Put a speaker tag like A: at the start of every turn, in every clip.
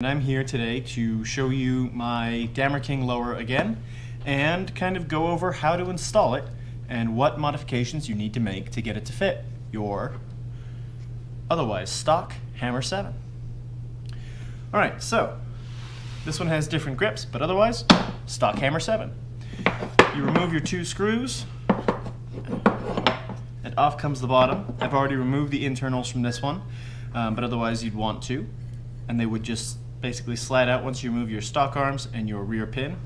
A: And I'm here today to show you my DammerKing lower again and kind of go over how to install it and what modifications you need to make to get it to fit your otherwise stock Hammer 7. Alright, so this one has different grips, but otherwise stock Hammer 7. You remove your two screws and off comes the bottom. I've already removed the internals from this one, but otherwise you'd want to, and they would just basically slide out once you remove your stock arms and your rear pin.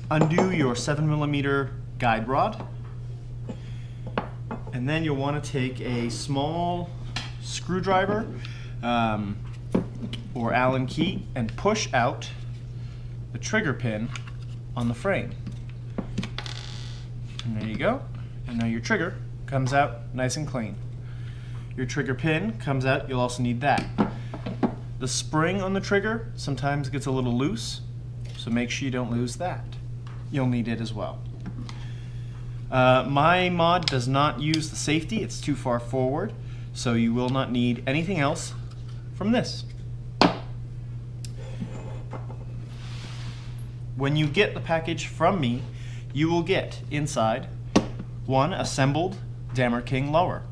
A: Undo your 7mm guide rod, and then you'll want to take a small screwdriver or Allen key and push out the trigger pin on the frame. And there you go. And now your trigger comes out nice and clean. Your trigger pin comes out, you'll also need that. The spring on the trigger sometimes gets a little loose, so make sure you don't lose that. You'll need it as well. My mod does not use the safety, it's too far forward, so you will not need anything else from this. When you get the package from me, you will get inside one assembled DammerKing lower.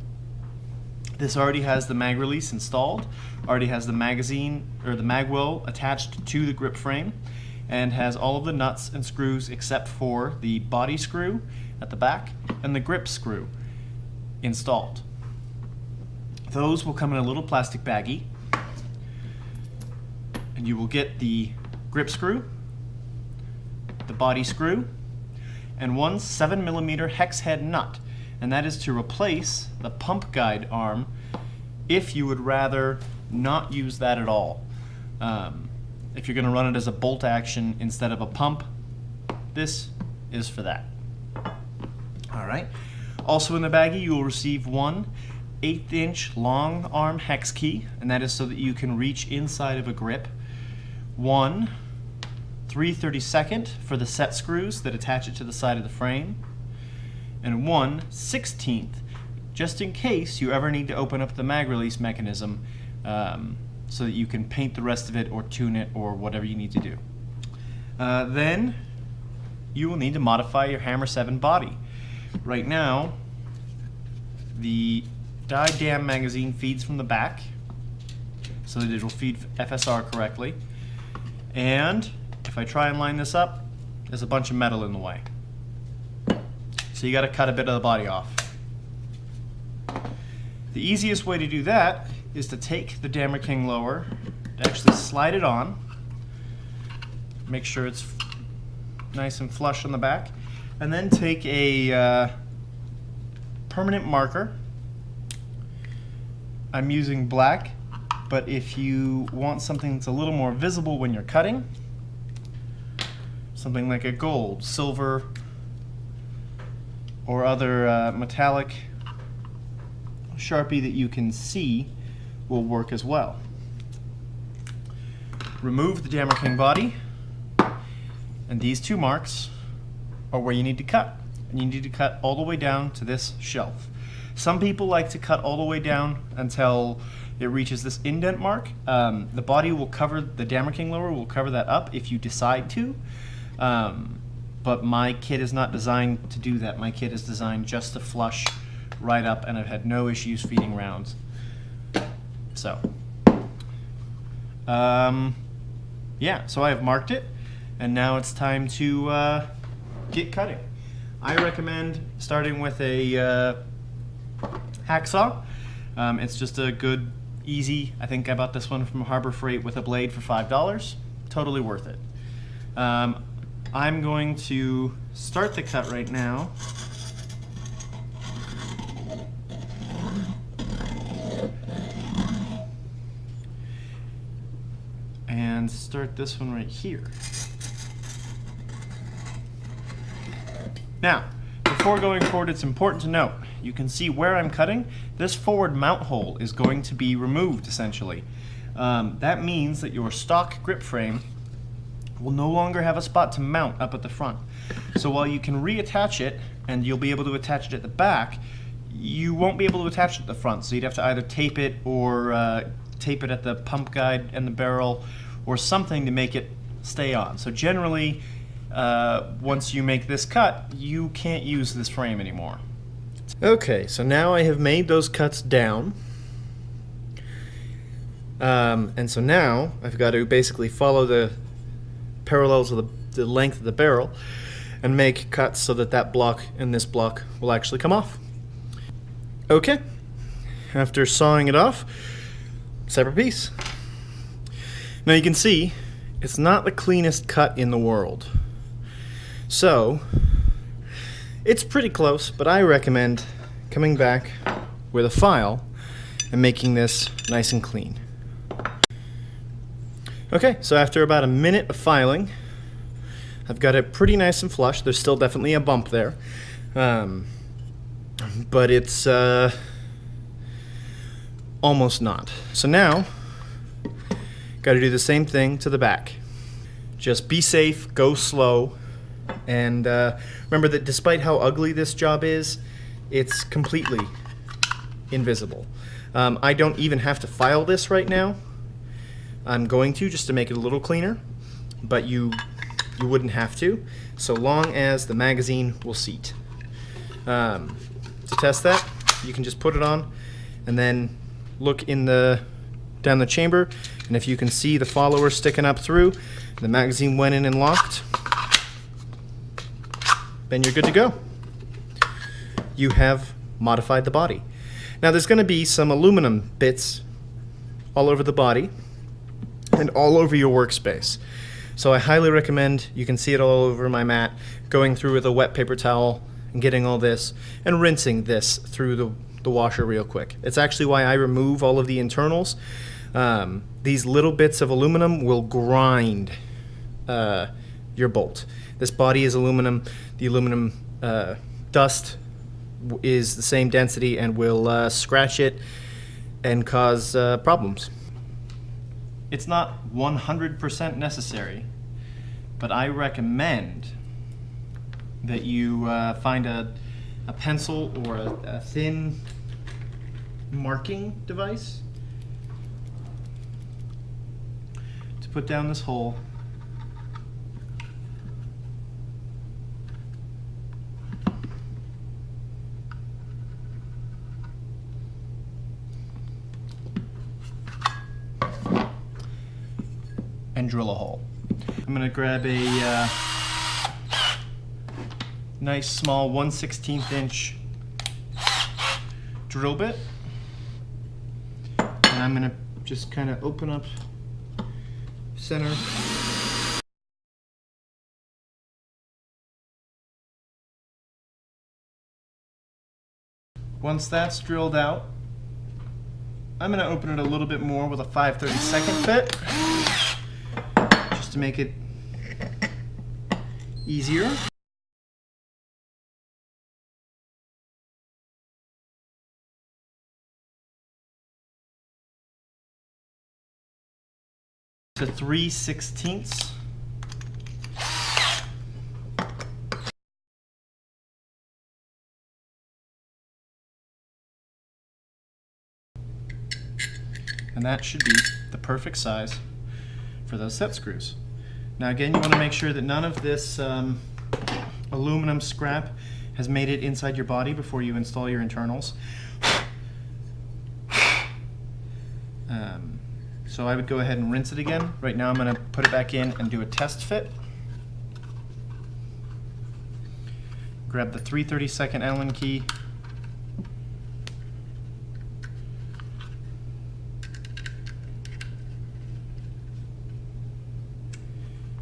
A: This already has the mag release installed, already has the magazine or the magwell attached to the grip frame, and has all of the nuts and screws except for the body screw at the back and the grip screw installed. Those will come in a little plastic baggie, and you will get the grip screw, the body screw, and one 7mm hex head nut. And that is to replace the pump guide arm if you would rather not use that at all. If you're going to run it as a bolt action instead of a pump, this is for that. Alright. Also in the baggie you will receive one 1/8" long arm hex key, and that is so that you can reach inside of a grip. One 3/32 for the set screws that attach it to the side of the frame, and 1/16 just in case you ever need to open up the mag release mechanism so that you can paint the rest of it or tune it or whatever you need to do. Then you will need to modify your Hammer 7 body. Right now the die-dam magazine feeds from the back so that it will feed FSR correctly, and if I try and line this up, there's a bunch of metal in the way. So you got to cut a bit of the body off. The easiest way to do that is to take the DammerKing lower, to actually slide it on, make sure it's nice and flush on the back, and then take a permanent marker. I'm using black, but if you want something that's a little more visible when you're cutting, something like a gold, silver, or other metallic Sharpie that you can see will work as well. Remove the DammerKing body, and these two marks are where you need to cut. And you need to cut all the way down to this shelf. Some people like to cut all the way down until it reaches this indent mark. The body will cover, the DammerKing lower will cover that up if you decide to. But my kit is not designed to do that. My kit is designed just to flush right up, and I've had no issues feeding rounds. So, yeah, so I have marked it, and now it's time to get cutting. I recommend starting with a hacksaw. It's just a good, easy, I think I bought this one from Harbor Freight with a blade for $5. Totally worth it. I'm going to start the cut right now. And start this one right here. Now, before going forward, it's important to note, you can see where I'm cutting, this forward mount hole is going to be removed essentially. That means that your stock grip frame will no longer have a spot to mount up at the front. So while you can reattach it, and you'll be able to attach it at the back, you won't be able to attach it at the front. So you'd have to either tape it or tape it at the pump guide and the barrel, or something to make it stay on. So generally, once you make this cut, you can't use this frame anymore. Okay, so now I have made those cuts down. And so now I've got to basically follow the parallels of the length of the barrel and make cuts so that that block and this block will actually come off. Okay, after sawing it off, separate piece. Now you can see it's not the cleanest cut in the world. So it's pretty close, but I recommend coming back with a file and making this nice and clean. Okay, so after about a minute of filing, I've got it pretty nice and flush. There's still definitely a bump there, but it's almost not. So now, got to do the same thing to the back. Just be safe, go slow, and remember that despite how ugly this job is, it's completely invisible. I don't even have to file this right now. I'm going to, just to make it a little cleaner, but you wouldn't have to, so long as the magazine will seat. To test that, you can just put it on and then look in down the chamber, and if you can see the follower sticking up through, the magazine went in and locked, then you're good to go. You have modified the body. Now there's going to be some aluminum bits all over the body and all over your workspace. So I highly recommend, you can see it all over my mat, going through with a wet paper towel and getting all this and rinsing this through the washer real quick. It's actually why I remove all of the internals. These little bits of aluminum will grind your bolt. This body is aluminum. The aluminum dust is the same density and will scratch it and cause problems. It's not 100% necessary, but I recommend that you find a pencil or a thin marking device to put down this hole. And drill a hole. I'm going to grab a nice small 1/16 inch drill bit, and I'm going to just kind of open up center. Once that's drilled out, I'm going to open it a little bit more with a 5/32 bit, to make it easier. To 3/16. And that should be the perfect size for those set screws. Now again, you want to make sure that none of this aluminum scrap has made it inside your body before you install your internals. So I would go ahead and rinse it again. Right now I'm going to put it back in and do a test fit. Grab the 3/32 Allen key.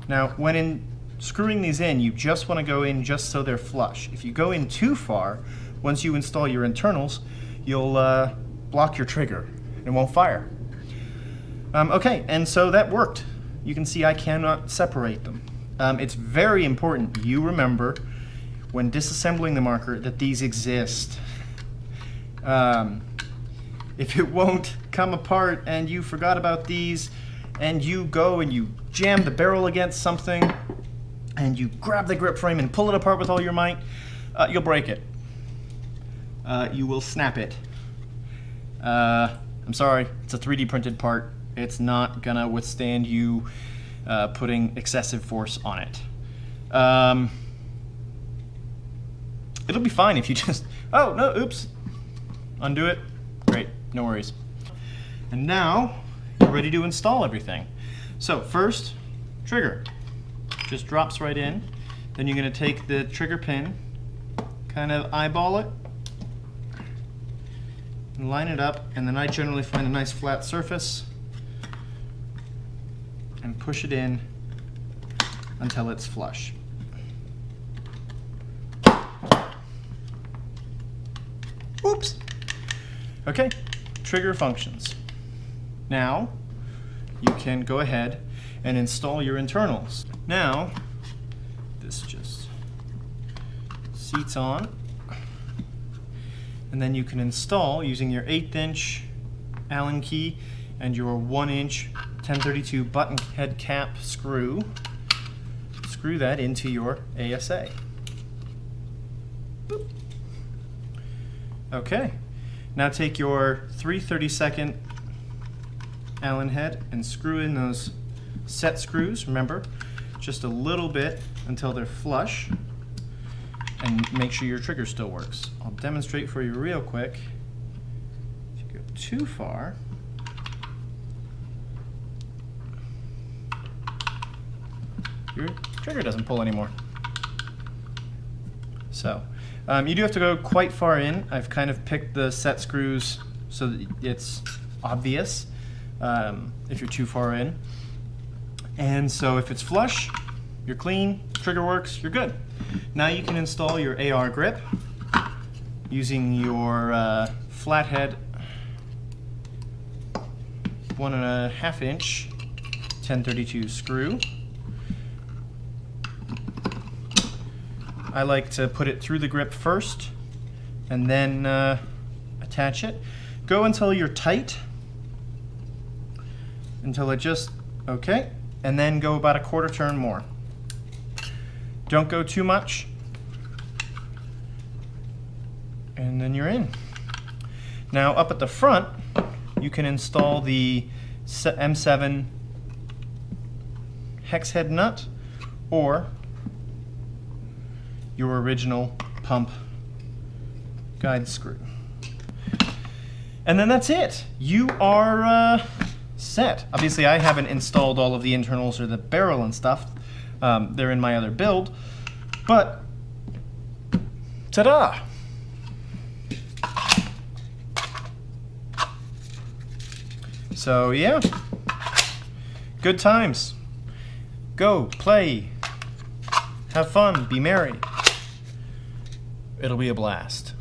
A: Now, when screwing these in, you just want to go in just so they're flush. If you go in too far, once you install your internals, you'll block your trigger and it won't fire. Okay, and so that worked. You can see I cannot separate them. It's very important you remember when disassembling the marker that these exist. If it won't come apart and you forgot about these, and you go and you jam the barrel against something, and you grab the grip frame and pull it apart with all your might, you'll break it. You will snap it. I'm sorry, it's a 3D printed part. It's not gonna withstand you putting excessive force on it. It'll be fine if you just, oh no, oops, undo it. Great, no worries. And now you're ready to install everything. So first, trigger. Just drops right in. Then you're going to take the trigger pin, kind of eyeball it, and line it up, and then I generally find a nice flat surface and push it in until it's flush. Oops. Okay, trigger functions. Now you can go ahead and install your internals. Now this just seats on, and then you can install using your 1/8 inch Allen key and your 1 inch 1032 button head cap screw. Screw that into your ASA. Boop. Okay, now take your 3/32 Allen head and screw in those set screws. Remember, just a little bit until they're flush, and make sure your trigger still works. I'll demonstrate for you real quick. If you go too far, your trigger doesn't pull anymore. So you do have to go quite far in. I've kind of picked the set screws so that it's obvious if you're too far in. And so if it's flush, you're clean, trigger works, you're good. Now you can install your AR grip using your flathead 1.5 inch 1032 screw. I like to put it through the grip first and then attach it. Go until you're tight, until it just, okay, and then go about a 1/4 turn more. Don't go too much, and then you're in. Now up at the front, you can install the M7 hex head nut or your original pump guide screw. And then that's it. You are set. Obviously I haven't installed all of the internals or the barrel and stuff. They're in my other build, but ta-da! So yeah, good times. Go, play, have fun, be merry. It'll be a blast.